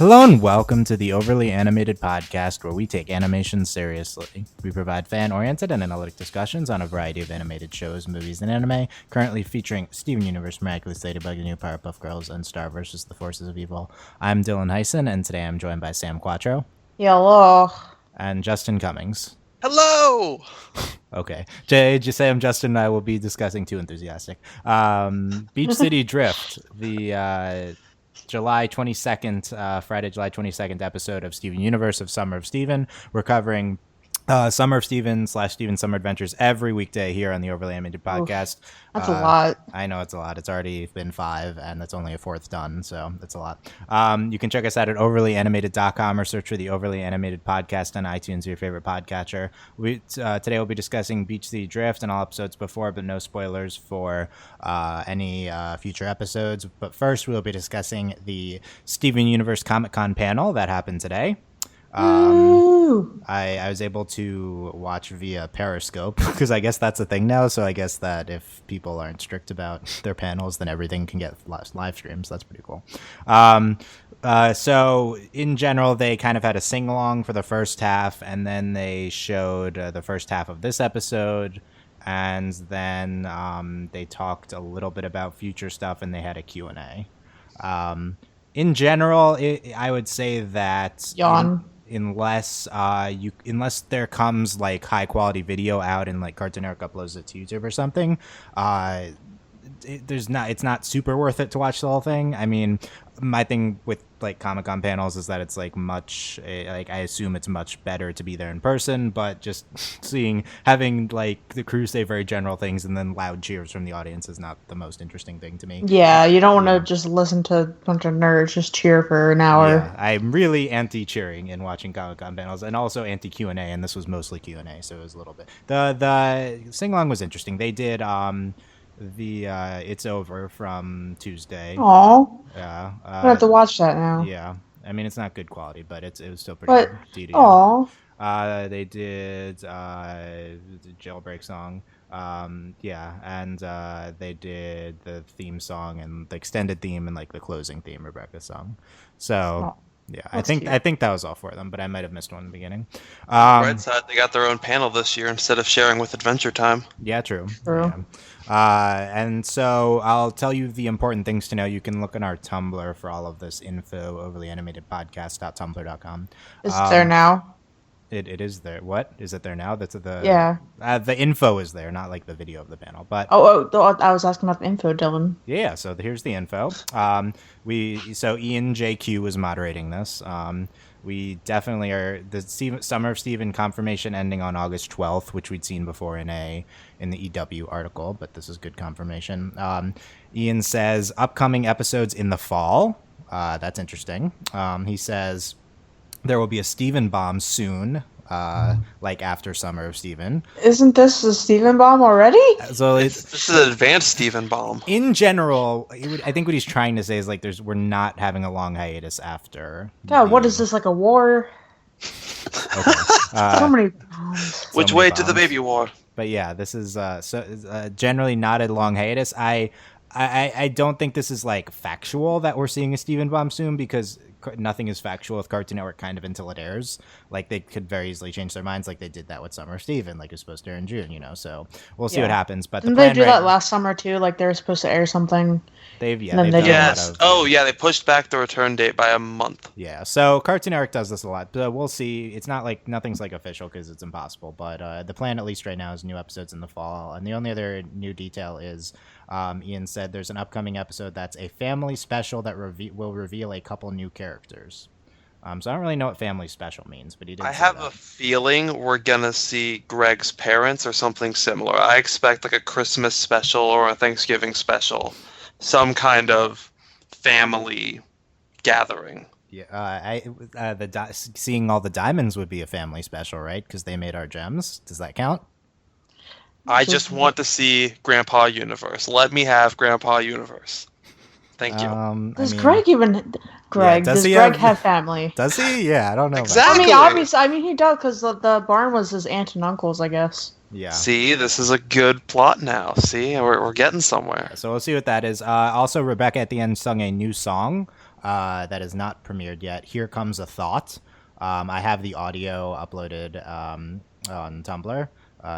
Hello and welcome to the Overly Animated Podcast, where we take animation seriously. We provide fan-oriented and analytic discussions on a variety of animated shows, movies, and anime, currently featuring Steven Universe, Miraculous Ladybug, The New Powerpuff Girls, and Star vs. the Forces of Evil. I'm Dylan Hysen, and today I'm joined by Sam Quattro. Hello. And Justin Cummings. Hello! Okay. Just say I'm Justin, and I will be discussing Too Enthusiastic. Beach City Drift, the July 22nd, Friday, July 22nd episode of Steven Universe of Summer of Steven. We're covering Summer of Steven / Steven Summer Adventures every weekday here on the Overly Animated Podcast. That's a lot. I know it's a lot. It's already been 5, and it's only a 4th done, so it's a lot. You can check us out at overlyanimated.com or search for the Overly Animated Podcast on iTunes or your favorite podcatcher. Today we'll be discussing Beach City Drift and all episodes before, but no spoilers for any future episodes. But first, we'll be discussing the Steven Universe Comic-Con panel that happened today. I was able to watch via Periscope because I guess that's a thing now. So I guess that if people aren't strict about their panels, then everything can get live streams. That's pretty cool. So in general, they kind of had a sing along for the first half, and then they showed the first half of this episode, and then they talked a little bit about future stuff, and they had a Q&A. In general, I would say that unless there comes like high quality video out and like Cartoon Network uploads it to YouTube or something, it's not super worth it to watch the whole thing. I mean, my thing with like Comic-Con panels is that it's like I assume it's much better to be there in person, but just having like the crew say very general things and then loud cheers from the audience is not the most interesting thing to me. Yeah, you don't want to just listen to a bunch of nerds just cheer for an hour. Yeah, I'm really anti-cheering in watching Comic-Con panels, and also anti-Q&A, and this was mostly Q&A, so it was a little bit. The sing-along was interesting. They did the It's Over from Tuesday. Aww. Yeah. I have to watch that now. Yeah. I mean, it's not good quality, but it was still pretty good. Aww. They did the Jailbreak song. And they did the theme song and the extended theme and like the closing theme, Rebecca's song. So yeah, I think that was all 4 of them, but I might have missed one in the beginning. Right side, they got their own panel this year instead of sharing with Adventure Time. Yeah, true. Yeah. And so I'll tell you the important things to know. You can look on our Tumblr for all of this info, overlyanimatedpodcast.tumblr.com. Is it there now? It is there. What? Is it there now? That's yeah. The info is there, not like the video of the panel. But I was asking about the info, Dylan. Yeah, so here's the info. So Ian JQ was moderating this. We definitely are the Summer of Steven confirmation ending on August 12th, which we'd seen before in the EW article, but this is good confirmation. Ian says upcoming episodes in the fall. That's interesting. He says there will be a Steven bomb soon, like after Summer of Steven. Isn't this a Steven bomb already? So this is an advanced Steven bomb. In general, I think what he's trying to say is like we're not having a long hiatus after. God, what is this, like a war? Okay. So many bombs. Which way to the baby war? But yeah, this is generally not a long hiatus. I don't think this is like factual that we're seeing a Steven bomb soon, because nothing is factual with Cartoon Network kind of until it airs. Like they could very easily change their minds, like they did that with Summer of Steven, like it's supposed to air in June, So we'll see what happens. But didn't they do that last summer too? Like they were supposed to air something. They pushed back the return date by a month. Yeah, so Cartoon Network does this a lot. We'll see. It's not like nothing's like official because it's impossible. But the plan, at least right now, is new episodes in the fall. And the only other new detail is Ian said there's an upcoming episode that's a family special that will reveal a couple new characters. So I don't really know what family special means, but he did. I have a feeling we're gonna see Greg's parents or something similar. I expect like a Christmas special or a Thanksgiving special, some kind of family gathering. Yeah, seeing all the diamonds would be a family special, right? Because they made our gems. Does that count? I just want to see Grandpa Universe. Let me have Grandpa Universe. Thank you. Does Greg have family? Does he? Yeah, I don't know. Exactly. I mean, he does, because the barn was his aunt and uncle's, I guess. Yeah. See, this is a good plot now. See, we're getting somewhere. So we'll see what that is. Also, Rebecca at the end sung a new song. that is not premiered yet. Here Comes a Thought. I have the audio uploaded on Tumblr.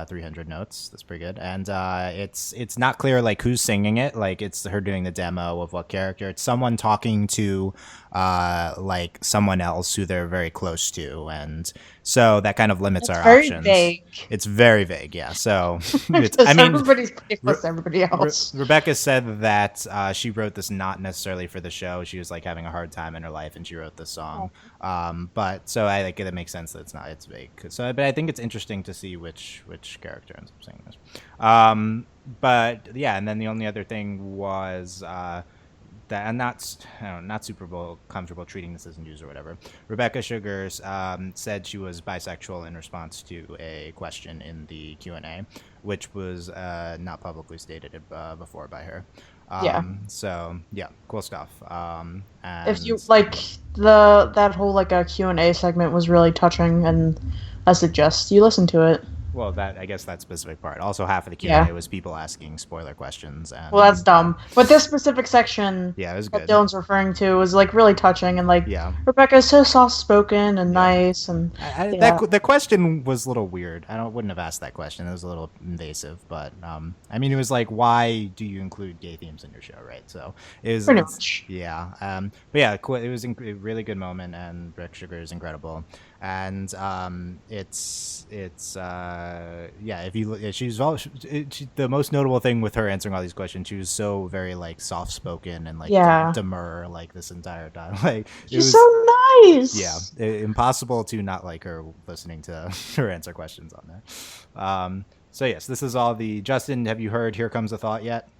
300 notes. That's pretty good. And it's not clear like who's singing it. Like it's her doing the demo of what character. It's someone talking to like someone else who they're very close to, and so that kind of limits our options. Vague. It's very vague. Yeah. So everybody's pretty close to everybody else. Rebecca said that she wrote this not necessarily for the show. She was like having a hard time in her life, and she wrote this song. But so I like it makes sense that it's vague. So, but I think it's interesting to see which character ends up singing this. But yeah, and then the only other thing was that I'm not super comfortable treating this as news or whatever. Rebecca Sugars said she was bisexual in response to a question in the Q&A, which was not publicly stated before by her. So yeah, cool stuff. And if you like that whole like a Q&A segment was really touching, and I suggest you listen to it. Well, I guess that specific part. Also, half of the Q&A was people asking spoiler questions. And, well, that's dumb. But this specific section it was good. that Dylan's referring to was like really touching, and like Rebecca's so soft-spoken and nice, and the question was a little weird. I wouldn't have asked that question. It was a little invasive, but I mean, it was like, why do you include gay themes in your show, right? So it was pretty much. Yeah. But yeah, it was a really good moment, and Rick Sugar is incredible. And it's the most notable thing with her answering all these questions, she was so very like soft spoken and like demure like this entire time. Like she's so nice. Yeah, impossible to not like her listening to her answer questions on there. So yes, this is all the Justin. Have you heard "Here Comes a Thought" yet?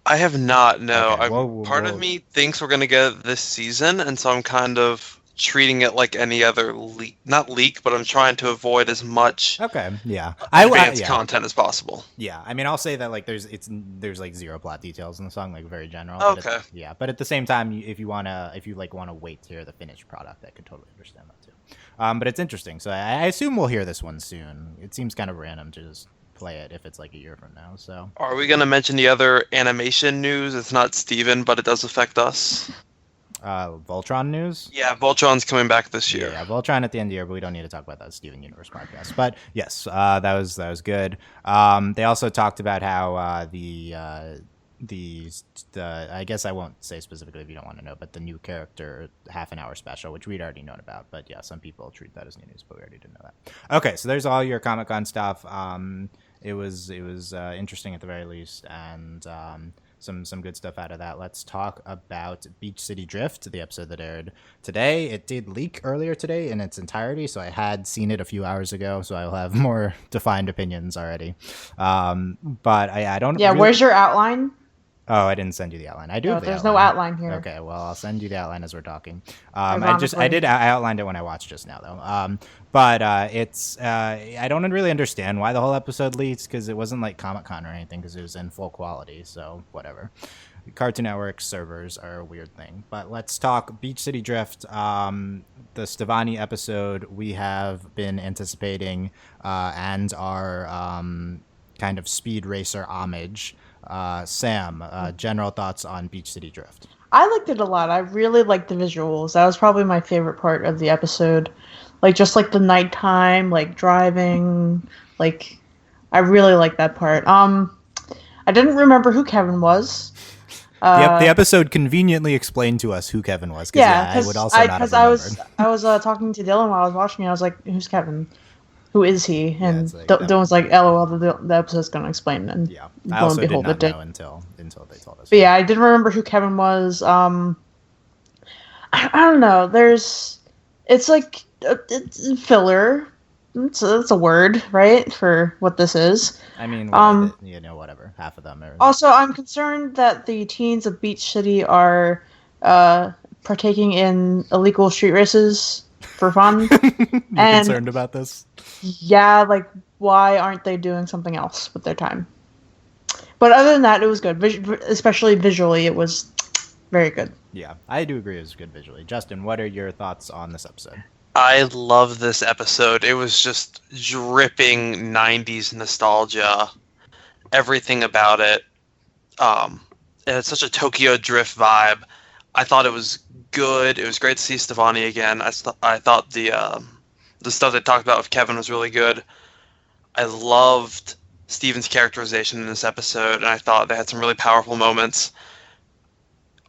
I have not. No, Okay, part of me thinks we're gonna get it this season, and so I'm kind of treating it like any other not leak, but I'm trying to avoid as much advanced content as possible. Yeah, I mean, I'll say that like there's like zero plot details in the song, like very general. Okay. But at the same time, if you want to wait to hear the finished product, I could totally understand that too. But it's interesting, so I assume we'll hear this one soon. It seems kind of random to just play it if it's like a year from now. So are we gonna mention the other animation news? It's not Steven, but it does affect us. Voltron news? Yeah, Voltron's coming back this year. Yeah, Voltron at the end of the year, but we don't need to talk about that Steven Universe podcast. But yes, that was good. They also talked about how I guess I won't say specifically if you don't want to know, but the new character half an hour special, which we'd already known about. But yeah, some people treat that as new news, but we already didn't know that. Okay, so there's all your Comic-Con stuff. It was interesting at the very least, and some good stuff out of that. Let's talk about Beach City Drift, the episode that aired today. It did leak earlier today in its entirety, so I had seen it a few hours ago, so I'll have more defined opinions already. But I don't. Yeah, where's your outline? Oh, I didn't send you the outline. I do. No, there's no outline here. Okay, well, I'll send you the outline as we're talking. I outlined it when I watched just now, though. But it's I don't really understand why the whole episode leaked, because it wasn't like Comic-Con or anything, because it was in full quality. So whatever. Cartoon Network servers are a weird thing. But let's talk Beach City Drift. The Stevani episode we have been anticipating and our kind of speed racer homage. Sam, general thoughts on Beach City Drift? I liked it a lot. I really liked the visuals. That was probably my favorite part of the episode. Like, just like the nighttime, like driving, like I really liked that part. I didn't remember who Kevin was. The episode conveniently explained to us who Kevin was. I would also not have remembered. I was talking to Dylan while I was watching it. I was like, "Who's Kevin? Who is he?" And Dylan was like, "LOL, the episode's gonna explain." And I also did not know until they told us. But yeah, I didn't remember who Kevin was. I don't know. It's like it's filler. It's a word, right, for what this is. I mean, whatever. Half of them are. Also, I'm concerned that the teens of Beach City are partaking in illegal street races for fun. You're concerned about this? Yeah, like, why aren't they doing something else with their time? But other than that, it was good. Especially visually, it was very good. Yeah, I do agree it was good visually. Justin, what are your thoughts on this episode? I love this episode. It was just dripping 90s nostalgia. Everything about it. It had such a Tokyo Drift vibe. I thought it was good. It was great to see Stefani again. I thought the stuff they talked about with Kevin was really good. I loved Steven's characterization in this episode, and I thought they had some really powerful moments.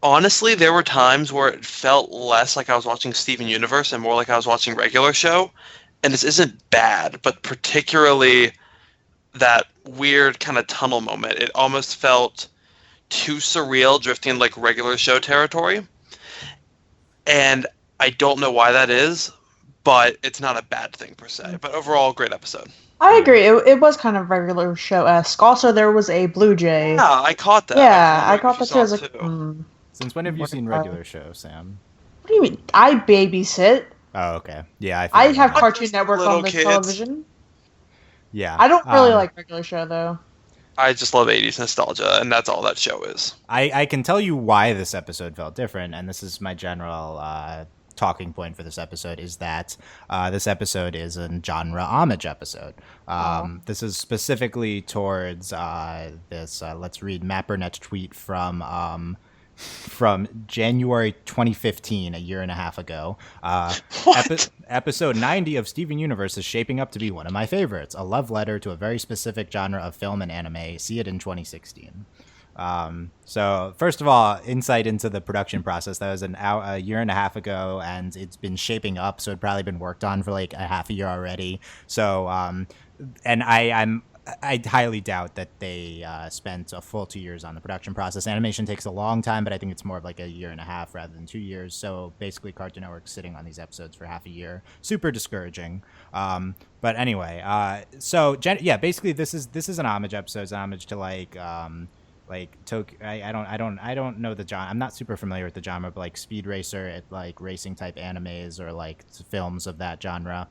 Honestly, there were times where it felt less like I was watching Steven Universe and more like I was watching regular show. And this isn't bad, but particularly that weird kind of tunnel moment. It almost felt too surreal, drifting like regular show territory. And I don't know why that is, but it's not a bad thing per se. But overall, great episode. I agree. It was kind of regular show-esque. Also, there was a blue jay. Yeah, I caught that. Yeah, I caught that too. I was like, Since when have you seen regular show, Sam? What do you mean? I babysit. Oh, okay. Yeah, I have Cartoon Network on this television. Yeah. I don't really like regular show, though. I just love 80s nostalgia, and that's all that show is. I can tell you why this episode felt different, and this is my general talking point for this episode, is that this episode is a genre homage episode. This is specifically towards this, let's read Mappernet tweet from January 2015, a year and a half ago. Episode 90 of Steven Universe is shaping up to be one of my favorites. A love letter to a very specific genre of film and anime. See it in 2016. So first of all, insight into the production process. That was a year and a half ago, and it's been shaping up. So it'd probably been worked on for like a half a year already. So, and I highly doubt that they spent a full 2 years on the production process. Animation takes a long time, but I think it's more of like a year and a half rather than 2 years. So basically, Cartoon Network's sitting on these episodes for half a year. Super discouraging. But anyway, basically this is an homage episode. It's an homage to I don't know the genre. I'm not super familiar with the genre, but like Speed Racer, like racing type animes or like films of that genre.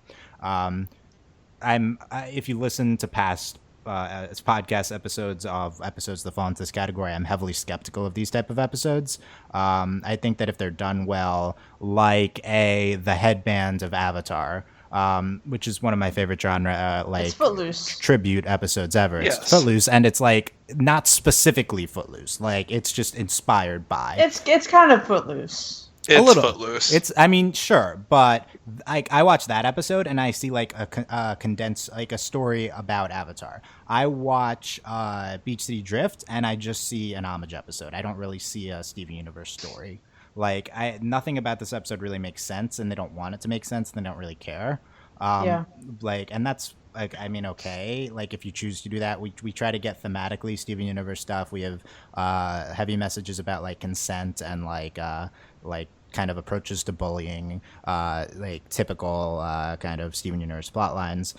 If you listen to past podcast episodes that fall into this category, I'm heavily skeptical of these type of episodes. I think that if they're done well, like the headband of Avatar, which is one of my favorite genre It's Footloose. tribute episodes ever. Yes. It's Footloose, and it's like not specifically Footloose, like it's just inspired by. It's kind of Footloose. It's Footloose. It's, I mean, sure, but I watch that episode and I see like a condensed, like a story about Avatar. I watch Beach City Drift and I just see an homage episode. I don't really see a Steven Universe story. Like nothing about this episode really makes sense, and they don't want it to make sense. And they don't really care. And that's like, I mean, okay. Like if you choose to do that, we try to get thematically Steven Universe stuff. We have heavy messages about like consent and like kind of approaches to bullying, like typical kind of Steven Universe plot lines.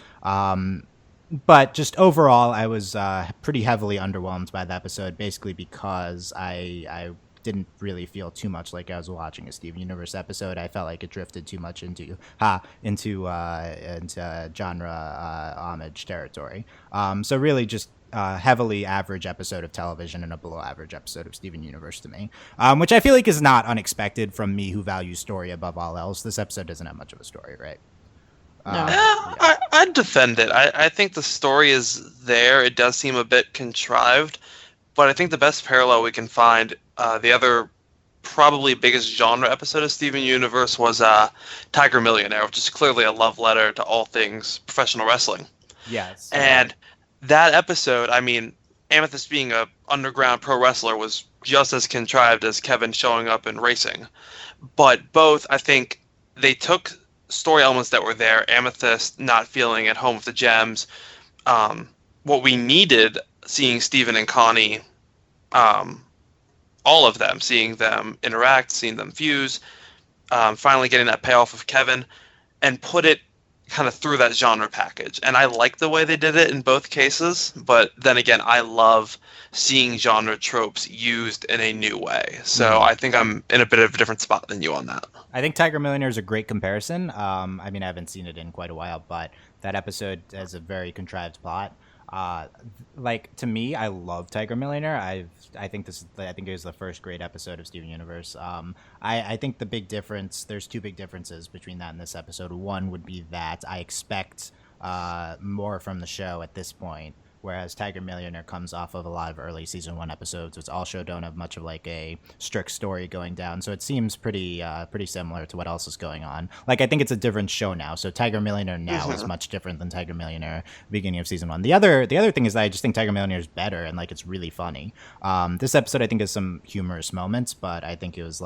But just overall, I was pretty heavily underwhelmed by the episode, basically because I didn't really feel too much like I was watching a Steven Universe episode. I felt like it drifted too much into genre homage territory. So really just heavily average episode of television and a below average episode of Steven Universe to me, which I feel like is not unexpected from me, who values story above all else. This episode doesn't have much of a story, right? No. I'd defend it. I think the story is there. It does seem a bit contrived, but I think the best parallel we can find, the other probably biggest genre episode of Steven Universe was Tiger Millionaire, which is clearly a love letter to all things professional wrestling. Yes. And that episode, I mean, Amethyst being a underground pro wrestler was just as contrived as Kevin showing up in racing. But both, I think, they took story elements that were there, Amethyst not feeling at home with the gems, what we needed, seeing Steven and Connie, all of them, seeing them interact, seeing them fuse, finally getting that payoff of Kevin, and put it kind of through that genre package. And I like the way they did it in both cases, but then again, I love seeing genre tropes used in a new way. So I think I'm in a bit of a different spot than you on that. I think Tiger Millionaire is a great comparison. I mean, I haven't seen it in quite a while, but that episode has a very contrived plot. Like, to me, I love Tiger Millionaire. I think it was the first great episode of Steven Universe. I think the big difference, there's two big differences between that and this episode. One would be that I expect more from the show at this point whereas Tiger Millionaire comes off of a lot of early season 1 episodes, which also don't have much of like a strict story going down. So it seems pretty similar to what else is going on. Like, I think it's a different show now. So Tiger Millionaire now is much different than Tiger Millionaire beginning of season 1. The other thing is that I just think Tiger Millionaire is better, and like it's really funny. This episode I think has some humorous moments, but I think it was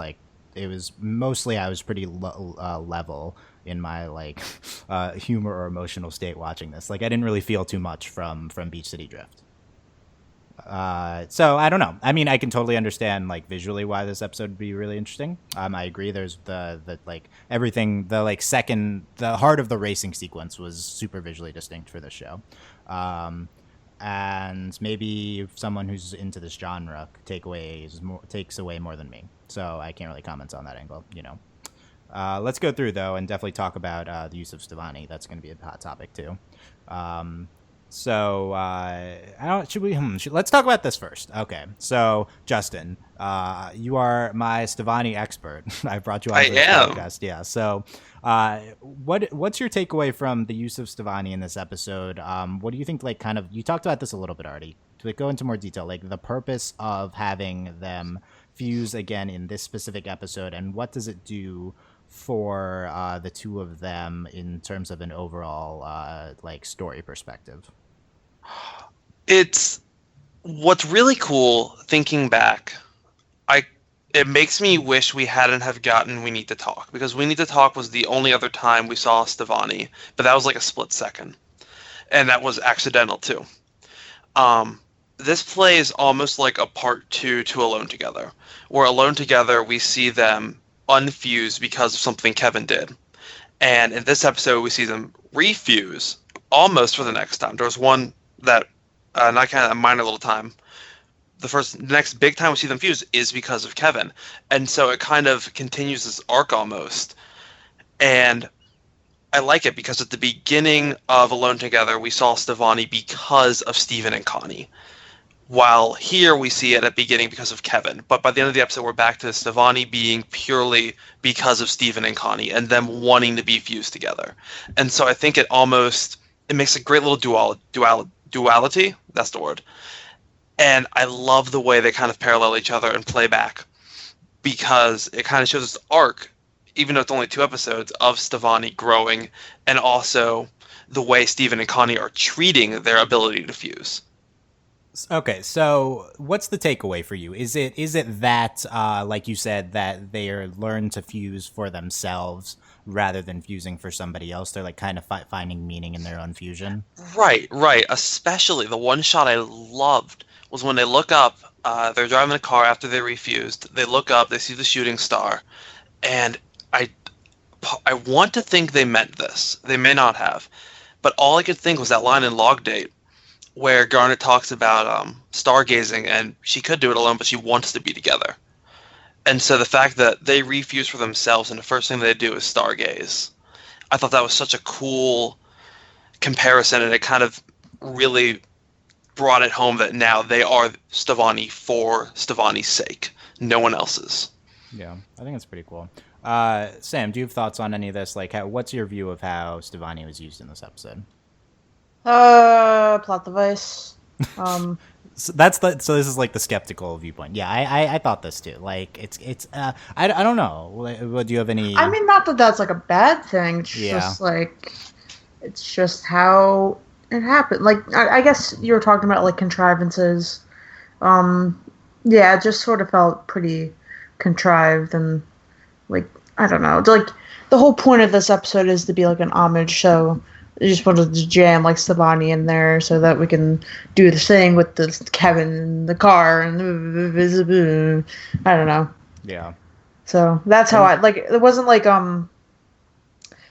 mostly I was pretty level in my like humor or emotional state watching this. Like I didn't really feel too much from Beach City Drift. So I don't know. I mean, I can totally understand like visually why this episode would be really interesting. I agree. There's the like everything, the like the heart of the racing sequence was super visually distinct for this show. And maybe someone who's into this genre takes away more than me. So I can't really comment on that angle, you know. Let's go through though and definitely talk about the use of Stevani. That's going to be a hot topic too. Let's talk about this first. Okay, so Justin, you are my Stevani expert. I brought you on this podcast. Yeah. So, what's your takeaway from the use of Stevani in this episode? What do you think? Like, kind of, you talked about this a little bit already. To go into more detail, like the purpose of having them fuse again in this specific episode, and what does it do for the two of them in terms of an overall like story perspective? It's what's really cool thinking back. It makes me wish we hadn't have gotten We Need to Talk, because We Need to Talk was the only other time we saw Stevani, but that was like a split second, and that was accidental too. This plays almost like a part 2 to Alone Together, where Alone Together we see them unfuse because of something Kevin did. And in this episode, we see them refuse almost for the next time. There was one that, not kind of a minor little time. The next big time we see them fuse is because of Kevin. And so it kind of continues this arc almost. And I like it because at the beginning of Alone Together, we saw Stevani because of Steven and Connie. While here we see it at the beginning because of Kevin. But by the end of the episode, we're back to Stevani being purely because of Steven and Connie and them wanting to be fused together. And so I think it makes a great little duality. That's the word. And I love the way they kind of parallel each other and play back, because it kind of shows this arc, even though it's only 2 episodes, of Stevani growing, and also the way Steven and Connie are treating their ability to fuse. Okay, so what's the takeaway for you? Is it that, like you said, that they are learned to fuse for themselves rather than fusing for somebody else? They're like kind of finding meaning in their own fusion? Right. Especially the one shot I loved was when they look up, they're driving a car after they refused. They look up, they see the shooting star, and I want to think they meant this. They may not have. But all I could think was that line in Log Date, where Garnet talks about stargazing, and she could do it alone, but she wants to be together. And so the fact that they refuse for themselves, and the first thing they do is stargaze, I thought that was such a cool comparison, and it kind of really brought it home that now they are Stevani for Stevani's sake, no one else's. Yeah, I think it's pretty cool. Sam, do you have thoughts on any of this? Like, what's your view of how Stevani was used in this episode? Plot device. So this is like the skeptical viewpoint. Yeah, I thought this too. Like it's I don't know. Do you have any? I mean, not that that's like a bad thing. It's just like, it's just how it happened. Like I guess you were talking about like contrivances. Yeah, it just sort of felt pretty contrived, and like, I don't know. Like, the whole point of this episode is to be like an homage, so I just wanted to jam like Stevani in there so that we can do the thing with the Kevin in the car and I don't know. Yeah. So that's how I like. It wasn't like I don't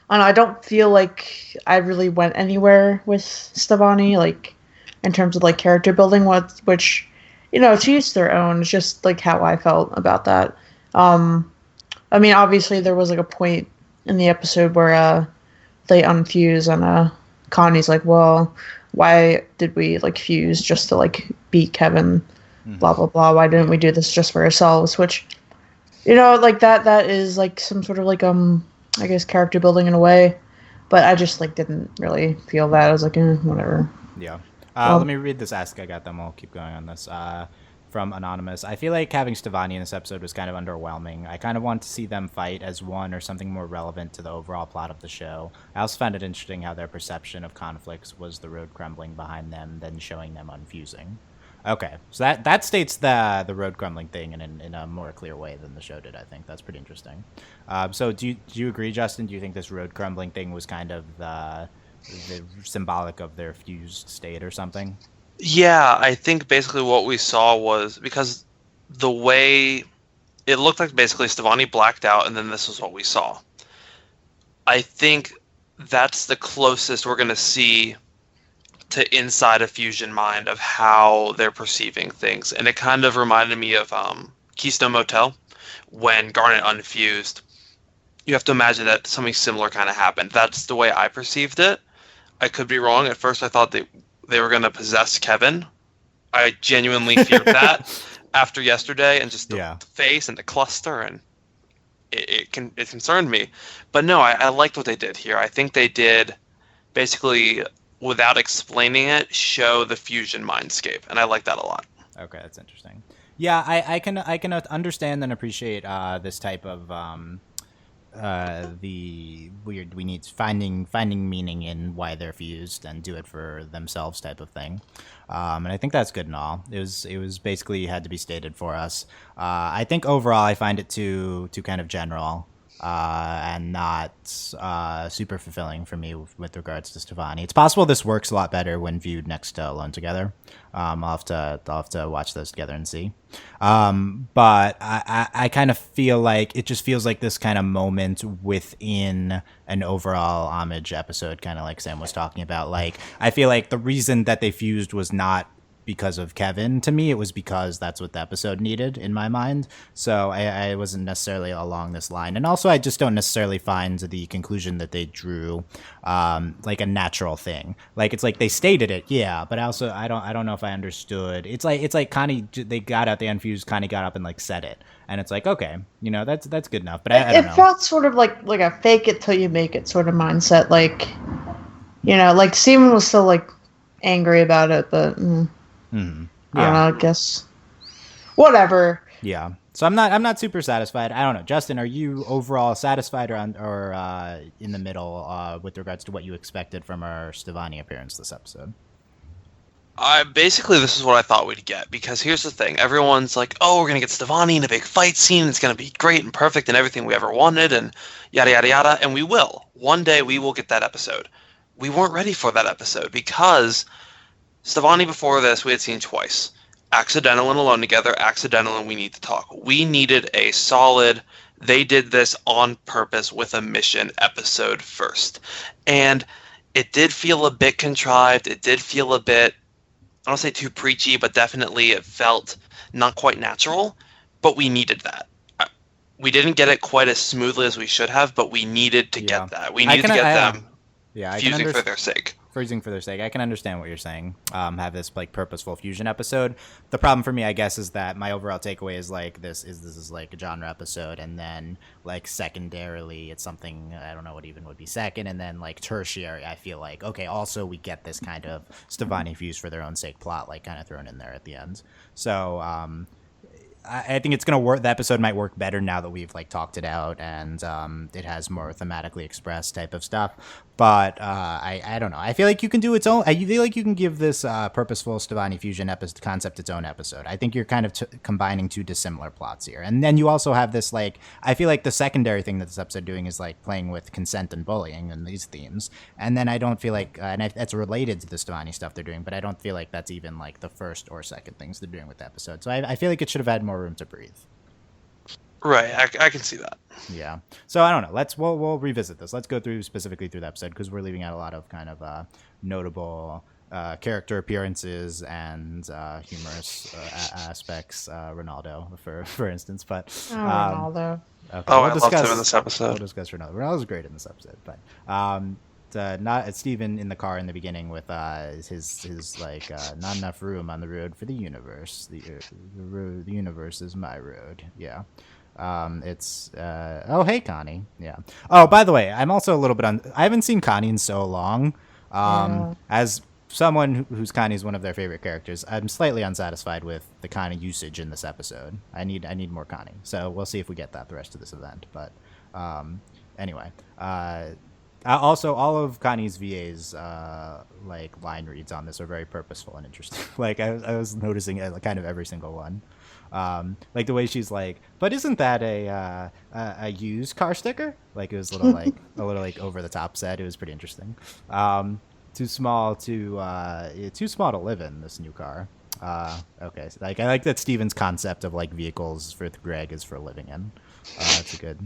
know. I don't feel like I really went anywhere with Stevani, like in terms of like character building. Which you know, to each their own. It's just like how I felt about that. I mean, obviously there was like a point in the episode where they unfuse, and Connie's like, well, why did we like fuse just to like beat Kevin? Blah blah blah. Why didn't we do this just for ourselves? Which, you know, like that is like some sort of like I guess character building in a way, but I just like didn't really feel that. I was like, whatever. Yeah. Let me read this ask I got, then we'll keep going on this. From Anonymous. I feel like having Stevani in this episode was kind of underwhelming. I kind of want to see them fight as one or something more relevant to the overall plot of the show. I also found it interesting how their perception of conflicts was the road crumbling behind them, then showing them unfusing. Okay, so that states the road crumbling thing in a more clear way than the show did, I think. That's pretty interesting. So do you agree, Justin? Do you think this road crumbling thing was kind of the symbolic of their fused state or something? Yeah, I think basically what we saw was, because the way it looked like basically Stevani blacked out and then this is what we saw. I think that's the closest we're going to see to inside a fusion mind of how they're perceiving things. And it kind of reminded me of Keystone Motel when Garnet unfused. You have to imagine that something similar kind of happened. That's the way I perceived it. I could be wrong. At first I thought they were going to possess Kevin. I genuinely feared that after yesterday, and just the face and the cluster, and it concerned me. But no, I liked what they did here. I think they did, basically, without explaining it, show the fusion mindscape, and I like that a lot. Okay, that's interesting. Yeah, I can understand and appreciate this type of the weird, we need finding meaning in why they're fused and do it for themselves type of thing, and I think that's good and all. It was basically had to be stated for us. I think overall I find it too kind of general and not super fulfilling for me with regards to Stevani. It's possible this works a lot better when viewed next to Alone Together. I'll have to watch those together and see. But I kind of feel like it just feels like this kind of moment within an overall homage episode, kind of like Sam was talking about. Like, I feel like the reason that they fused was not because of Kevin. To me, it was because that's what the episode needed in my mind. So I wasn't necessarily along this line. And also, I just don't necessarily find the conclusion that they drew like a natural thing. Like, it's like they stated it, yeah, but also I don't know if I understood. It's like Connie, they got out, they unfused, Connie got up and like said it. And it's like, okay, that's good enough. But I don't know. It felt sort of like a fake it till you make it sort of mindset. Like, like Steven was still like angry about it, but I don't know, I guess whatever. Yeah. So I'm not super satisfied. I don't know. Justin, are you overall satisfied or in the middle with regards to what you expected from our Stevani appearance this episode? Basically, this is what I thought we'd get, because here's the thing. Everyone's like, oh, we're going to get Stevani in a big fight scene. It's going to be great and perfect and everything we ever wanted and yada, yada, yada. And we will. One day we will get that episode. We weren't ready for that episode because Stevani before this we had seen twice. Accidental and Alone Together, Accidental and We Need to Talk. We needed a solid, they did this on purpose with a mission episode first. And it did feel a bit contrived. It did feel a bit, I don't say too preachy, but definitely it felt not quite natural. But we needed that. We didn't get it quite as smoothly as we should have, but we needed to get that. We needed to get them fusing for their sake. Fusing for their sake. I can understand what you're saying. Have this like purposeful fusion episode. The problem for me, I guess, is that my overall takeaway is like this is like a genre episode, and then like secondarily, it's something I don't know what even would be second, and then like tertiary, I feel like okay, also we get this kind of Stevani fuse for their own sake plot, like kind of thrown in there at the end. So I think it's gonna work. The episode might work better now that we've like talked it out, and it has more thematically expressed type of stuff. But I don't know. I feel like you can do its own. I feel like you can give this purposeful Stevani fusion concept its own episode. I think you're kind of combining two dissimilar plots here, and then you also have this like. I feel like the secondary thing that this episode doing is like playing with consent and bullying and these themes, and then I don't feel like that's related to the Stevani stuff they're doing, but I don't feel like that's even like the first or second things they're doing with the episode. So I feel like it should have had more room to breathe. Right, I can see that. Yeah. So I don't know. We'll revisit this. Let's go specifically through the episode because we're leaving out a lot of kind of notable character appearances and humorous aspects. Ronaldo, for instance, but Ronaldo. Okay, I loved him in this episode. We'll discuss Ronaldo. Ronaldo's great in this episode, but not Steven in the car in the beginning with his like not enough room on the road for the universe. The universe is my road. Yeah. It's oh hey Connie. Yeah. Oh, by the way, I'm also a little bit I haven't seen Connie in so long. As someone who's Connie's one of their favorite characters, I'm slightly unsatisfied with the Connie usage in this episode. I need more Connie. So we'll see if we get that the rest of this event. But anyway, also all of Connie's VA's like line reads on this are very purposeful and interesting. Like I was noticing it, like, kind of every single one. Like the way she's like, but isn't that a used car sticker? Like it was a little like over the top said. It was pretty interesting. Too small to live in this new car. Okay, so, like I like that Steven's concept of like vehicles for Greg is for living in. It's a good.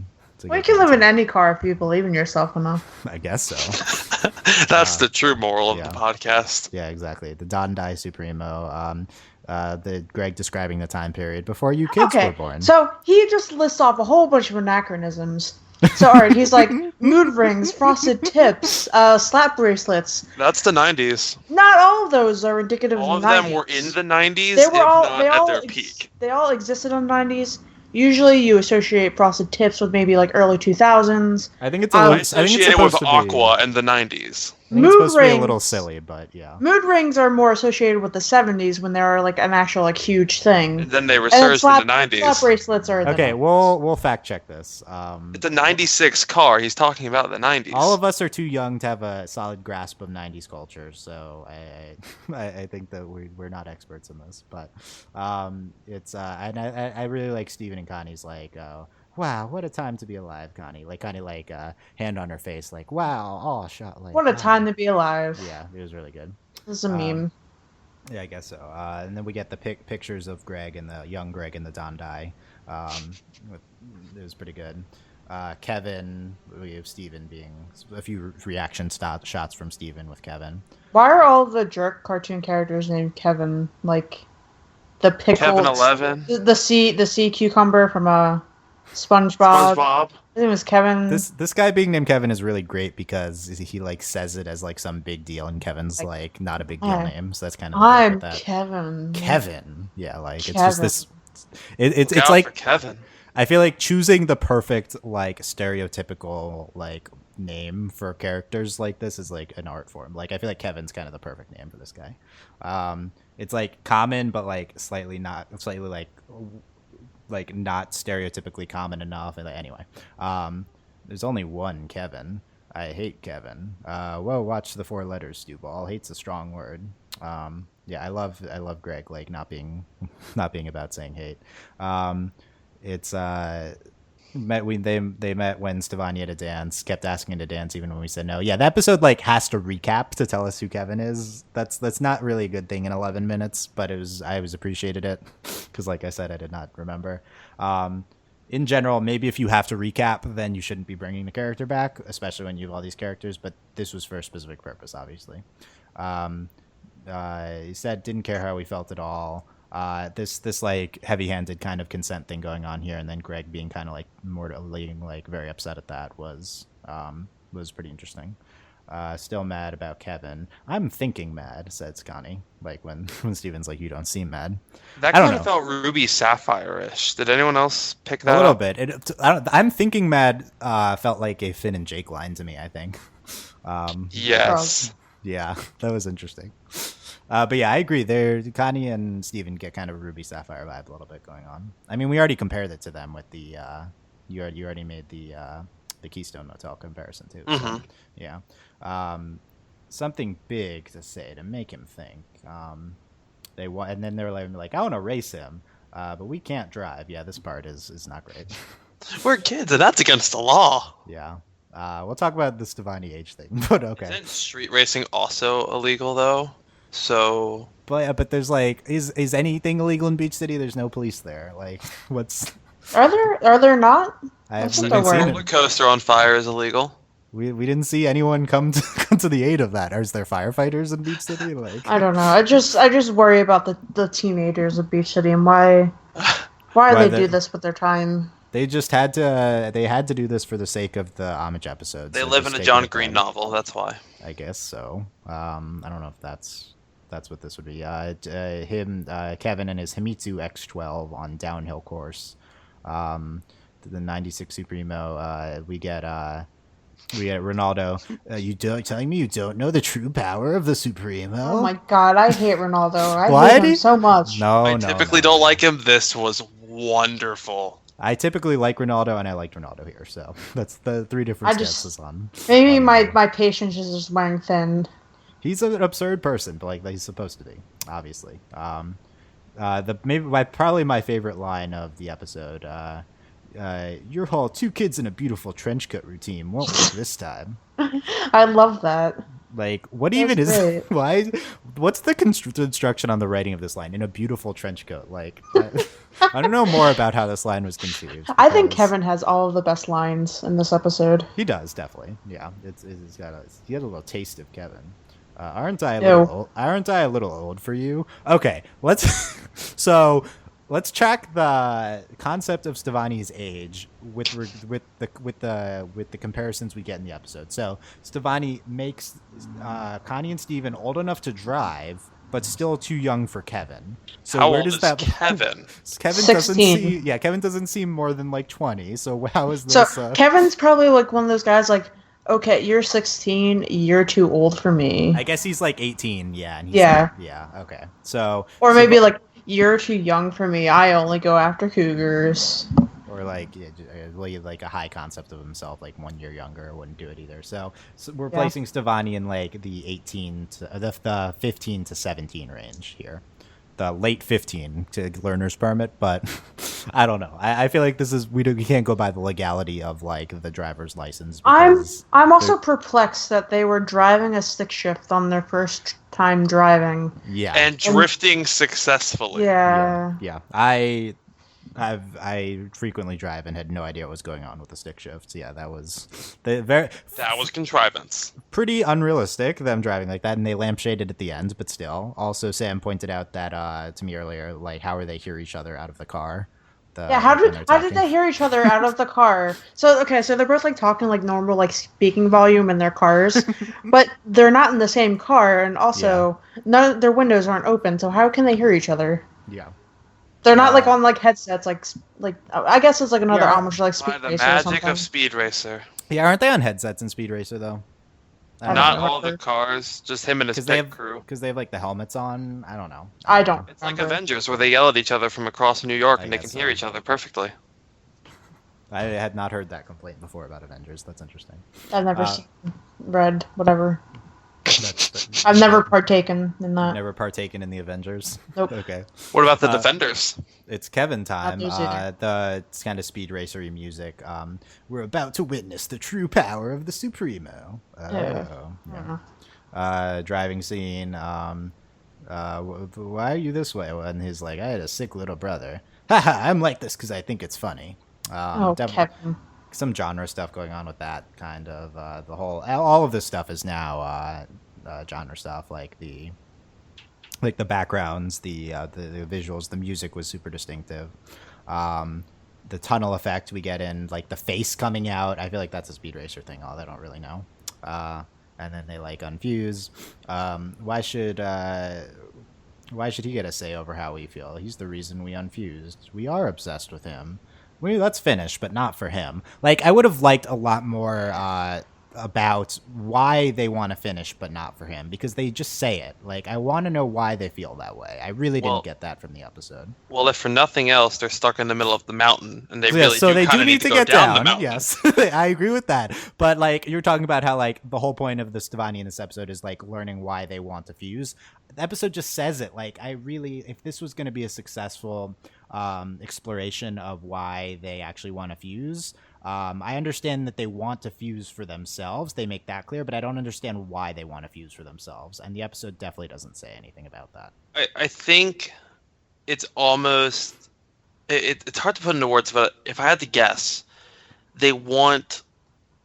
Well, you can live in any car if you believe in yourself enough. I guess so. That's the true moral of the podcast. Yeah, exactly. The Dondai Supremo. The Greg describing the time period before you kids were born. So he just lists off a whole bunch of anachronisms. So, all right, he's like, mood rings, frosted tips, slap bracelets. That's the 90s. Not all of those are indicative all of the 90s. All 90s. of them were in the 90s, they were all, not at their peak. They all existed in the 90s. Usually you associate frosted tips with maybe like early 2000s. I think it's I think it's supposed with Aqua in the 90s. I think it's supposed to be a little silly, but yeah. Mood rings are more associated with the 70s when they were like an actual like huge thing. And then they resurged in the 90s. Slap bracelets are okay. We'll fact check this. It's a 96 car. He's talking about the 90s. All of us are too young to have a solid grasp of 90s culture, so I think that we're not experts in this. But it's and I really like Steven and Connie's like. Wow, what a time to be alive, Connie. Like, kind of like hand on her face, like, wow, oh, shot. Like, what a time to be alive. Yeah, it was really good. This is a meme. Yeah, I guess so. And then we get the pictures of Greg and the young Greg and the Dondai. It was pretty good. Kevin, we have Steven being a few reaction shots from Steven with Kevin. Why are all the jerk cartoon characters named Kevin? Like, the pickle. Kevin 11. The sea cucumber from SpongeBob. I think it was Kevin. This guy being named Kevin is really great because he like says it as like some big deal, and Kevin's like not a big deal name, so that's kind of. I'm Kevin. Kevin, yeah, like Kevin. It's just this. It's like Kevin. I feel like choosing the perfect like stereotypical like name for characters like this is like an art form. Like I feel like Kevin's kind of the perfect name for this guy. It's like common, but like slightly like not stereotypically common enough. And anyway, there's only one Kevin. I hate Kevin. Whoa, watch the 4 letters, Stu Ball. Hate's a strong word. Yeah, I love Greg like not being about saying hate. It's they met when Stevania had a dance, kept asking to dance even when we said no. Yeah, the episode like has to recap to tell us who Kevin is. That's not really a good thing in 11 minutes, but I appreciated it because like I said, I did not remember. In general, maybe if you have to recap, then you shouldn't be bringing the character back, especially when you have all these characters, but this was for a specific purpose, obviously. He said didn't care how we felt at all. This like heavy-handed kind of consent thing going on here, and then Greg being kind of like mortally like very upset at that was pretty interesting. Still mad about Kevin. I'm thinking mad, said Connie. Like when Steven's like, you don't seem mad. That kind of felt Ruby Sapphire-ish. Did anyone else pick that up? A little bit. I'm thinking mad felt like a Finn and Jake line to me, I think. Yes. Yeah, that was interesting. But yeah, I agree. Connie and Steven get kind of Ruby Sapphire vibe a little bit going on. I mean, we already compared it to them with the you already made the Keystone Motel comparison too. So, mm-hmm. Yeah. Something big to say to make him think. And then they're like, I want to race him, but we can't drive. Yeah, this part is not great. We're kids, and that's against the law. Yeah. We'll talk about the Stevani age thing, but okay. Isn't street racing also illegal though? So, but there's like, is anything illegal in Beach City? There's no police there. Like, what's? Are there not? I haven't seen it. Roller coaster on fire is illegal. We didn't see anyone come to the aid of that. Is there firefighters in Beach City? Like, I don't know. I just worry about the teenagers of Beach City and why they do this with their time. They just had to do this for the sake of the homage episodes. They live in a John Green novel. That's why. I guess so. I don't know if that's what this would be. Kevin and his Himitsu X12 on downhill course. The 96 Supremo. We get We get Ronaldo. You don't telling me you don't know the true power of the Supremo? Oh my god, I hate Ronaldo. I What? hate him so much. No, I typically don't like him. This was wonderful. I typically like Ronaldo, and I liked Ronaldo here. So that's the three different stances on. Maybe my patience is just wearing thin. He's an absurd person, but like he's supposed to be, obviously. Probably my favorite line of the episode. You're all two kids in a beautiful trench coat routine. Won't work this time. I love that. Like, what That's even is great. why? What's the instruction on the writing of this line? In a beautiful trench coat. Like, I don't know more about how this line was conceived. I think because Kevin has all of the best lines in this episode. he does definitely. Yeah, he had a little taste of Kevin. Aren't I a little old for you? Okay, let's track the concept of Stevani's age with the comparisons we get in the episode. So Stevani makes Connie and Steven old enough to drive, but still too young for Kevin. So How where old does is that Kevin? Kevin 16. Kevin doesn't seem more than like 20. So how is So this? Kevin's probably like one of those guys like, okay, you're 16, you're too old for me. I guess he's like 18. Yeah. And he's Yeah. Okay. So Or maybe like, you're too young for me, I only go after cougars. or like a high concept of himself, like 1 year younger, wouldn't do it either. So we're placing Stevani in like the 18 to the 15 to 17 range here, the late 15 to learner's permit. But I don't know. I feel like this is we can't go by the legality of like the driver's license. I'm also perplexed that they were driving a stick shift on their first time driving. Yeah, And drifting successfully. Yeah. I frequently drive and had no idea what was going on with the stick shifts. Yeah, that was That was contrivance. pretty unrealistic, them driving like that, and they lampshaded at the end, but still. Also, Sam pointed out that to me earlier, like, how are they hear each other out of the car? How did they hear each other out of the car? So they're both like talking like normal, like speaking volume in their cars, but they're not in the same car, and also none of their windows aren't open. So how can they hear each other? Yeah. They're not like on like headsets, like I guess it's like another homage to like By Speed the Racer or magic something. of Speed Racer. Yeah, aren't they on headsets in Speed Racer, though? Not know. all the cars, just him and his pit crew. Because they have, like, the helmets on. I don't know. I don't. It's like remember. Avengers, where they yell at each other from across New York, I and they can guess hear so. each other perfectly. I had not heard that complaint before about Avengers. That's interesting. I've never read whatever. That's I've never partaken in that. never partaken in the Avengers. Nope. Okay. What about the Defenders? It's Kevin time. Not those either. It's kind of speed racery music. We're about to witness the true power of the Supremo. Driving scene. Why are you this way? And he's like, I had a sick little brother. Haha, I'm like this because I think it's funny. Kevin. Some genre stuff going on with that kind of all of this stuff is now genre stuff, like the backgrounds, the visuals, the music was super distinctive. The tunnel effect we get in, like the face coming out, I feel like that's a Speed Racer thing. I don't really know. And then they like unfuse. Why should he get a say over how we feel? He's the reason we unfused. We are obsessed with him. Let's finish, but not for him. Like, I would have liked a lot more about why they want to finish, but not for him, because they just say it. Like, I want to know why they feel that way. I really didn't get that from the episode. Well, if for nothing else, they're stuck in the middle of the mountain, and they really so they kind do of need to go get down the down. mountain. Yes, I agree with that. But like, you're talking about how like the whole point of the Stevani in this episode is like learning why they want to fuse. The episode just says it. Like, if this was going to be a successful exploration of why they actually want to fuse, I understand that they want to fuse for themselves. They make that clear, but I don't understand why they want to fuse for themselves. And the episode definitely doesn't say anything about that. I think it's almost it's hard to put into words, but if I had to guess, they want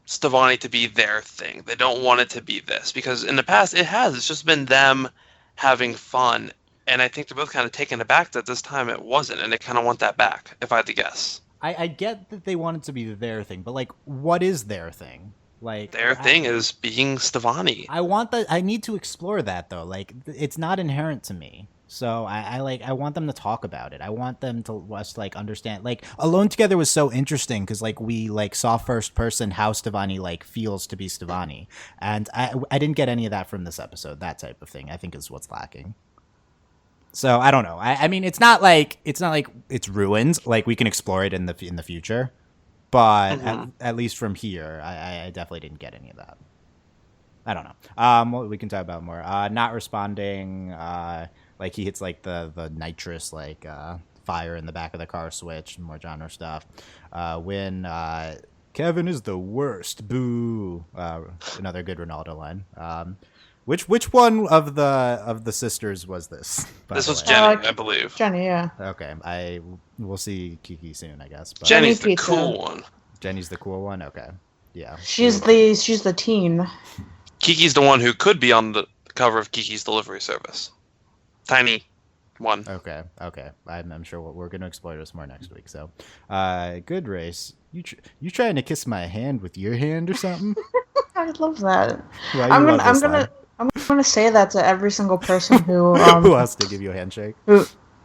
Stevani to be their thing. They don't want it to be this, because in the past it's just been them having fun, and I think they're both kind of taken aback that this time it wasn't, and they kind of want that back, if I had to guess. I get that they want it to be their thing, but like, what is their thing? Like, Their thing is being Stevani. I want that. I need to explore that though. Like, it's not inherent to me. So I want them to talk about it. I want them to us like understand. Like Alone Together was so interesting because like we like saw first person how Stevani like feels to be Stevani, and I didn't get any of that from this episode. That type of thing I think is what's lacking. So I don't know. I mean it's not like it's ruined. Like we can explore it in the future, but at least from here, I definitely didn't get any of that. I don't know. Well, we can talk about more. Not responding. Like he hits like the nitrous like fire in the back of the car switch. More genre stuff. When Kevin is the worst. Boo. Another good Ronaldo line. Which one of the sisters was this? This was Jenny, I believe. Jenny, yeah. Okay, we'll see Kiki soon, I guess. But Jenny's the cool one. Jenny's the cool one. Okay, yeah. She's the teen. Kiki's the one who could be on the cover of Kiki's Delivery Service. Tiny one. Okay. I'm sure we're going to explore this more next week. So, good race. You trying to kiss my hand with your hand or something? I love that. I'm gonna say that to every single person who who wants to give you a handshake.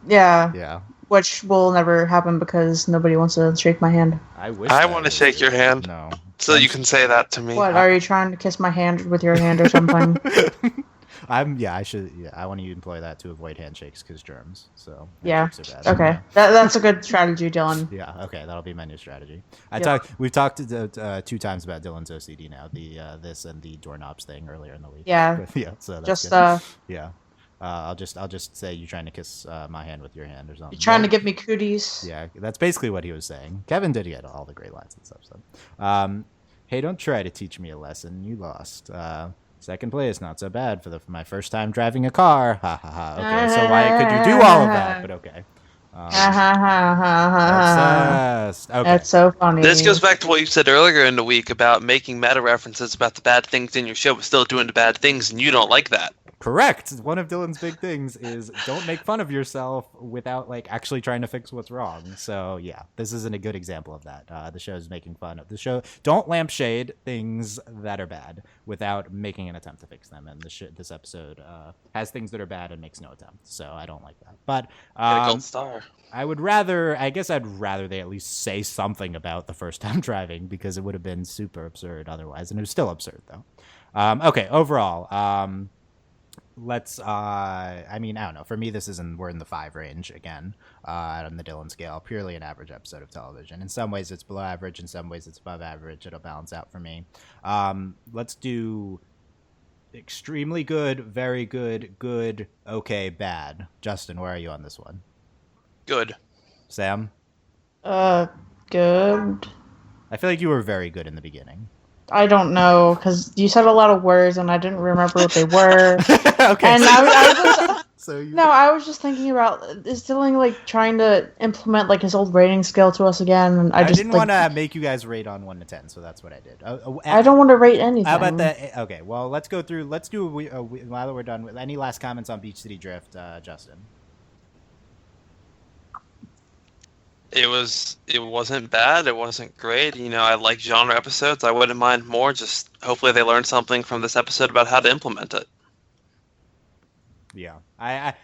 Yeah. Which will never happen because nobody wants to shake my hand. I want to shake your hand. No. So you can say that to me. What, are you trying to kiss my hand with your hand or something? I want you to employ that to avoid handshakes because germs. So yeah. Are bad. Okay. Yeah. That's a good strategy, Dylan. Yeah. Okay. That'll be my new strategy. We've talked 2 times about Dylan's OCD now. The this and the doorknobs thing earlier in the week. Yeah. Yeah. So that's just good. Yeah. I'll just say you're trying to kiss my hand with your hand or something. You're trying to give me cooties. Yeah, that's basically what he was saying. Kevin did get all the great lines and stuff. So, hey, don't try to teach me a lesson. You lost. Second place, not so bad for my first time driving a car. Ha ha ha. Okay, so why could you do all of that? But okay. Obsessed. Okay. That's so funny. This goes back to what you said earlier in the week about making meta references about the bad things in your show, but still doing the bad things, and you don't like that. Correct. One of Dylan's big things is don't make fun of yourself without like actually trying to fix what's wrong. So yeah, this isn't a good example of that. The show is making fun of the show. Don't lampshade things that are bad without making an attempt to fix them. And this episode has things that are bad and makes no attempt. So I don't like that. But Get a gold star. I guess I'd rather they at least say something about the first time driving because it would have been super absurd otherwise, and it was still absurd though. Okay, overall. Let's I don't know, for me we're in the 5 range again on the Dylan scale. Purely an average episode of television. In some ways it's below average, in some ways it's above average. It'll balance out for me. Let's do extremely good, very good, good, okay, bad. Justin, where are you on this one? Good. Sam? Good. I feel like you were very good in the beginning. I don't know, because you said a lot of words and I didn't remember what they were. Okay. And I was just thinking about, is Dylan like trying to implement like his old rating scale to us again? And I didn't want to make you guys rate on 1 to 10, so that's what I did. I don't want to rate anything. How about that? Okay, well, let's do while we're done with any last comments on Beach City Drift, Justin? It wasn't bad. It wasn't great. I like genre episodes. I wouldn't mind more. Just hopefully they learned something from this episode about how to implement it. Yeah, I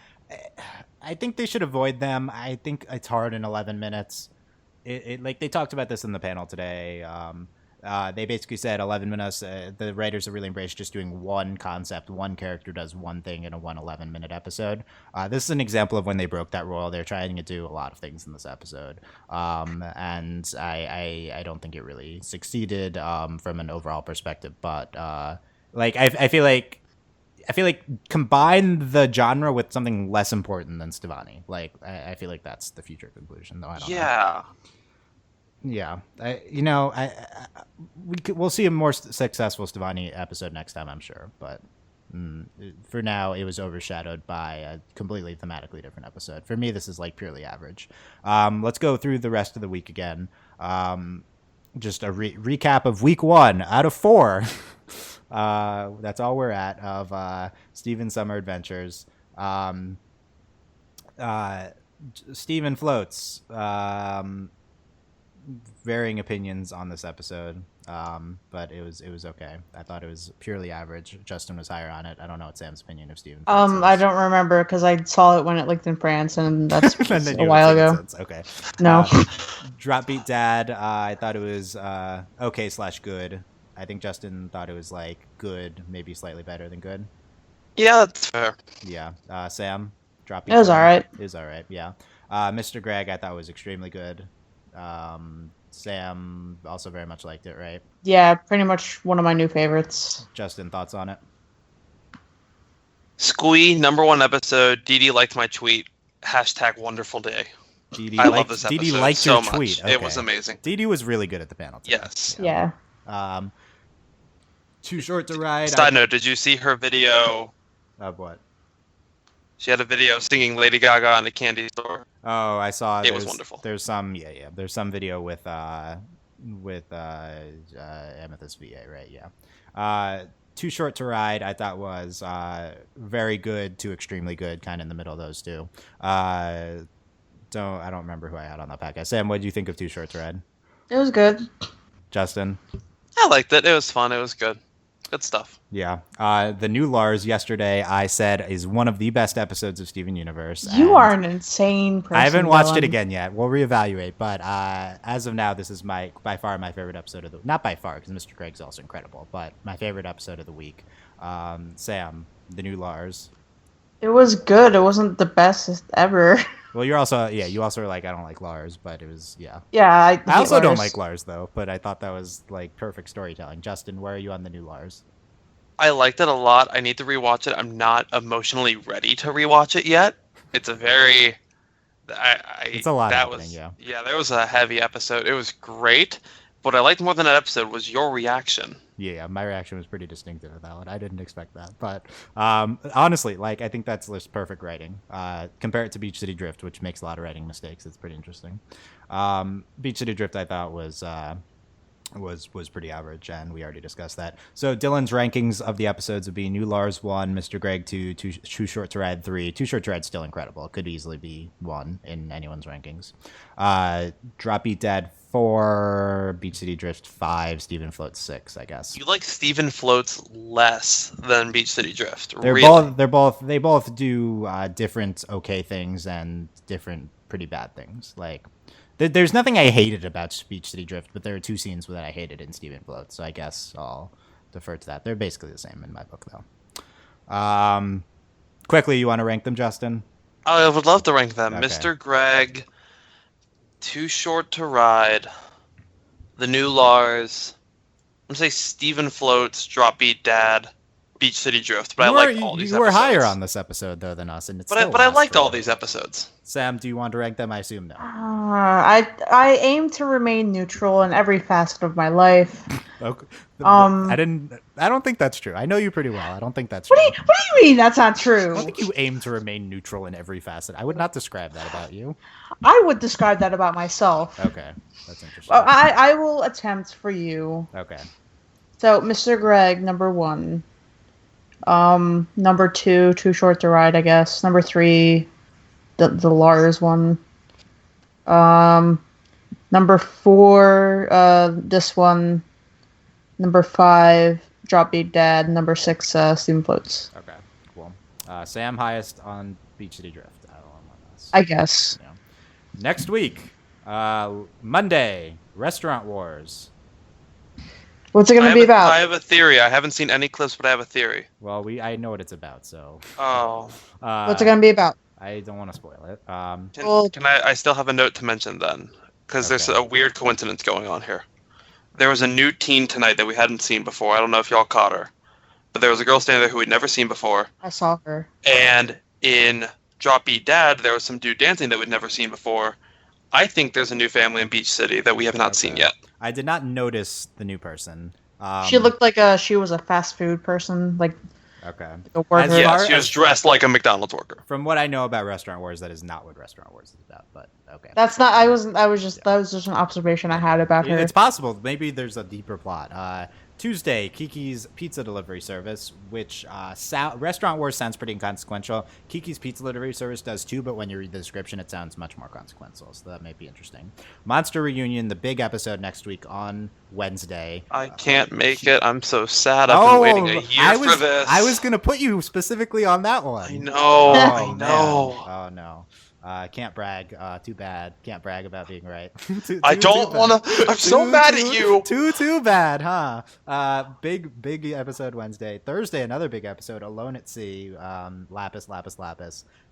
think they should avoid them. I think it's hard in 11 minutes. It like they talked about this in the panel today. They basically said 11 minutes. The writers have really embraced just doing one concept. One character does one thing in a 11-minute episode. This is an example of when they broke that rule. They're trying to do a lot of things in this episode. And I don't think it really succeeded from an overall perspective. But I feel like combine the genre with something less important than Stevani. I feel like that's the future conclusion, though. I don't know. Yeah, we'll see a more successful Stevani episode next time, I'm sure. But for now, it was overshadowed by a completely thematically different episode. For me, this is like purely average. Let's go through the rest of the week again. Just a recap of week 1 out of 4. That's all we're at of Steven's Summer Adventures. Steven floats. varying opinions on this episode, but it was okay. I thought it was purely average. Justin was higher on it. I don't know what Sam's opinion of Stephen Fritz is. I don't remember because I saw it when it leaked in France, and that's And then a you while would say ago. it's okay. No. Drop Beat Dad. I thought it was okay/good. I think Justin thought it was like good, maybe slightly better than good. Yeah, that's fair. Yeah. Sam, Drop Beat It was Dad. alright. It was alright. Yeah. Mr. Greg, I thought was extremely good. Sam also very much liked it, right? Yeah, pretty much one of my new favorites. Justin, thoughts on it? Squee, #1 episode. Dee Dee liked my tweet. #wonderful day. I love this episode Dee Dee liked so your much. tweet. Okay. It was amazing. Dee Dee was really good at the panel today. Yes. Yeah. Too short to ride. Side note, did you see her video? Of what? She had a video singing Lady Gaga in a candy store. Oh, I saw. It was wonderful. There's some, There's some video with Amethyst VA, right? Yeah. Too short to ride. I thought was very good to extremely good, kind of in the middle of those two. I don't remember who I had on that podcast. Sam, what did you think of Too Short to Ride? It was good. Justin? I liked it. It was fun. It was good. Good stuff. Yeah. The new Lars yesterday, I said, is one of the best episodes of Steven Universe. You are an insane person. I haven't watched Dylan. it again yet. We'll reevaluate. But as of now, this is by far my favorite episode of the... Not by far, because Mr. Greg's also incredible, but my favorite episode of the week. Sam, the new Lars. It was good. It wasn't the best ever. Well, you also were like, I don't like Lars, but it was, yeah. Yeah, I also don't Lars. like Lars, though, but I thought that was, like, perfect storytelling. Justin, where are you on the new Lars? I liked it a lot. I need to rewatch it. I'm not emotionally ready to rewatch it yet. It's a very... It's a lot happening, yeah. Yeah, there was a heavy episode. It was great. What I liked more than that episode was your reaction. Yeah, my reaction was pretty distinctive to that one. I didn't expect that. But honestly, like, I think that's just perfect writing. Compare it to Beach City Drift, which makes a lot of writing mistakes. It's pretty interesting. Beach City Drift, I thought, was pretty average, and we already discussed that. So Dylan's rankings of the episodes would be New Lars 1, Mr. Greg 2, Too Short to Ride 3. Too Short to Ride's still incredible. It could easily be 1 in anyone's rankings. Drop Beat Dad 4, Beach City Drift 5, Stephen Floats 6, I guess. You like Stephen Floats less than Beach City Drift. They both do different okay things and different pretty bad things. Like, there's nothing I hated about Beach City Drift, but there are 2 scenes that I hated in Stephen Floats, so I guess I'll defer to that. They're basically the same in my book, though. Quickly, you want to rank them, Justin? I would love to rank them. Okay. Mr. Greg, Too Short to Ride, The New Lars, I'm going to say Stephen Floats, Drop Beat Dad, Beach City Drift, but I liked all these episodes. You were higher on this episode, though, than us, and it's But I liked all these episodes. Sam, do you want to rank them? I assume no. I aim to remain neutral in every facet of my life. Okay. I don't think that's true. I know you pretty well. I don't think that's true. What do you mean that's not true? I don't think you aim to remain neutral in every facet. I would not describe that about you. I would describe that about myself. Okay, that's interesting. Well, I will attempt for you. Okay. So, Mr. Greg, #1. #2, Too Short to Ride, I guess. #3, the Lars one. #4, this one. #5, Drop Beat Dad. #6, Stephen Floats. Okay, cool. Sam, highest on Beach City Drift. I guess. Yeah. Next week, Monday, Restaurant Wars. What's it going to be about? I have a theory. I haven't seen any clips, but I have a theory. Well, I know what it's about, so. Oh. What's it going to be about? I don't want to spoil it. Can I still have a note to mention then? Because there's a weird coincidence going on here. There was a new teen tonight that we hadn't seen before. I don't know if y'all caught her. But there was a girl standing there who we'd never seen before. I saw her. And in Drop Beat Dad, there was some dude dancing that we'd never seen before. I think there's a new family in Beach City that we have not seen yet. I did not notice the new person. She looked like she was a fast food person, like okay. a worker. Yeah, she was dressed like a McDonald's worker. From what I know about Restaurant Wars, that is not what Restaurant Wars is about. But okay. That's not. That was just an observation I had about her. It's possible. Maybe there's a deeper plot. Tuesday, Kiki's Pizza Delivery Service, which Restaurant Wars sounds pretty inconsequential. Kiki's Pizza Delivery Service does too, but when you read the description, it sounds much more consequential, so that might be interesting. Monster Reunion, the big episode next week on Wednesday. I can't make it. I'm so sad. I've been waiting a year for this. I was going to put you specifically on that one. I know. I Man. know. Oh, no. Can't brag. Too bad. Can't brag about being right. I don't want to. I'm so mad at you. Too bad, huh? Big episode Wednesday. Thursday, another big episode. Alone at Sea. Lapis.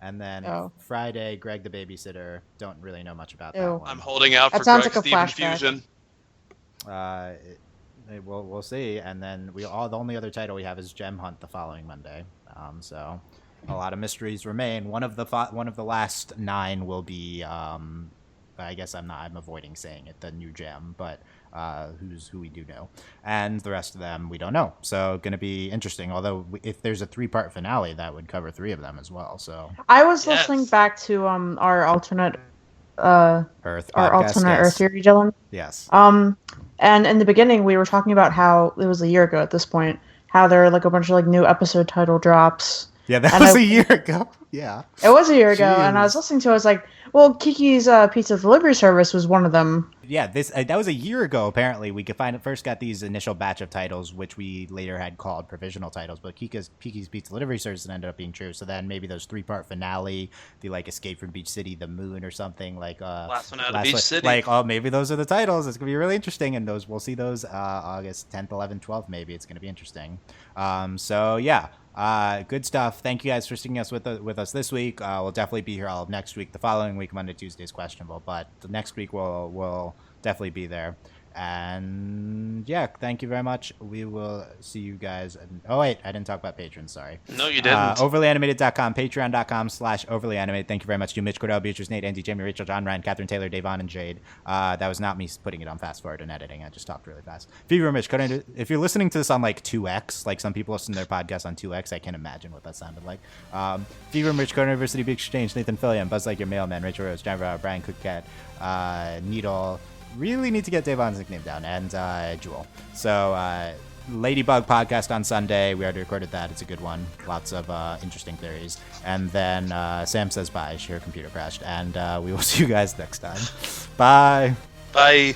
And then Friday, Greg the Babysitter. Don't really know much about that one. I'm holding out for sounds Greg like a Steven flashback. Fusion. We'll see. And then the only other title we have is Gem Hunt the following Monday. So a lot of mysteries remain. One of the last 9 will be I guess I'm avoiding saying it, the new gem, but who we do know, and the rest of them we don't know. So going to be interesting. Although if there's a 3-part finale, that would cover 3 of them as well. So I was listening back to our alternate Earth theory, Dylan. Yes. And in the beginning we were talking about how it was a year ago at this point, how there are like a bunch of like new episode title drops. Yeah, that was a year ago. Yeah. It was a year ago, and I was listening to it, I was like, well, Kiki's Pizza Delivery Service was one of them. Yeah, that was a year ago, apparently. We first got these initial batch of titles, which we later had called provisional titles, but Kiki's Pizza Delivery Service ended up being true. So then maybe those 3-part finale, the like Escape from Beach City, The Moon or something, like Last one out of Beach City. Like, maybe those are the titles. It's going to be really interesting, and we'll see those August 10th, 11th, 12th, maybe. It's going to be interesting. So yeah. Good stuff. Thank you guys for sticking with us this week. We'll definitely be here all of next week. The following week, Monday, Tuesday is questionable, but the next week we'll definitely be there. And yeah, thank you very much. We will see you guys. Oh wait, I didn't talk about patrons. Sorry. No, you didn't. Overlyanimated.com, patreon.com/overlyanimated. Thank you very much to Mitch, Cordell, Beatrice, Nate, Andy, Jamie, Rachel, John, Ryan, Catherine, Taylor, Davon, and Jade. That was not me putting it on fast forward and editing. I just talked really fast. Fever Mitch, if you're listening to this on like 2x, like some people listen to their podcasts on 2x, I can't imagine what that sounded like. Fever Mitch, Code University, Big Exchange, Nathan Fillion, Buzz Like Your Mailman, Rachel Rose, Jennifer, Brian Cookcat, Needle. Really need to get Davon's nickname down, and Jewel. So Ladybug podcast on Sunday. We already recorded that. It's a good one. Lots of interesting theories. And then Sam says bye. Her computer crashed. And we will see you guys next time. Bye. Bye.